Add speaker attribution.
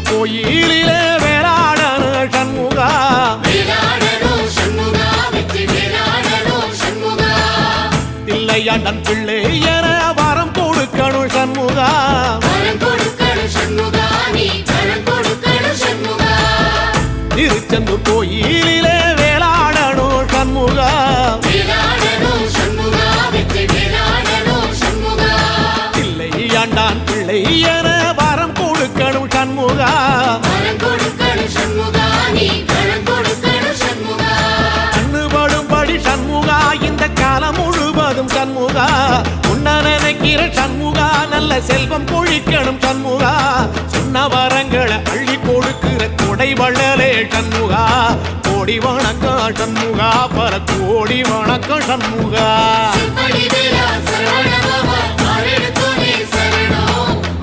Speaker 1: கோயிலிலே வேளாடணும் சண்முகா தில்லையாண்டன் பிள்ளை என வரம் கொடுக்கணும் சண்முகா திருச்செந்தூர் கோயிலிலே வேளாடணும் சண்முகா தில்லையாண்டான் பிள்ளை என வரம் கொடுக்கணும் சண்முகா கண்ணுபடும்படி சண்முகா இந்த காலம் முழுவதும் சண்முகா உன்ன நினைக்கிற சண்முகா நல்ல செல்வம் பொழிக்கணும் சண்முகா சொன்ன வரங்களை அள்ளி கொடுக்கிற கொடை வள்ளலே சண்முகா கோடி வணக்கம் சண்முகா பல கோடி வணக்கம் சண்முகா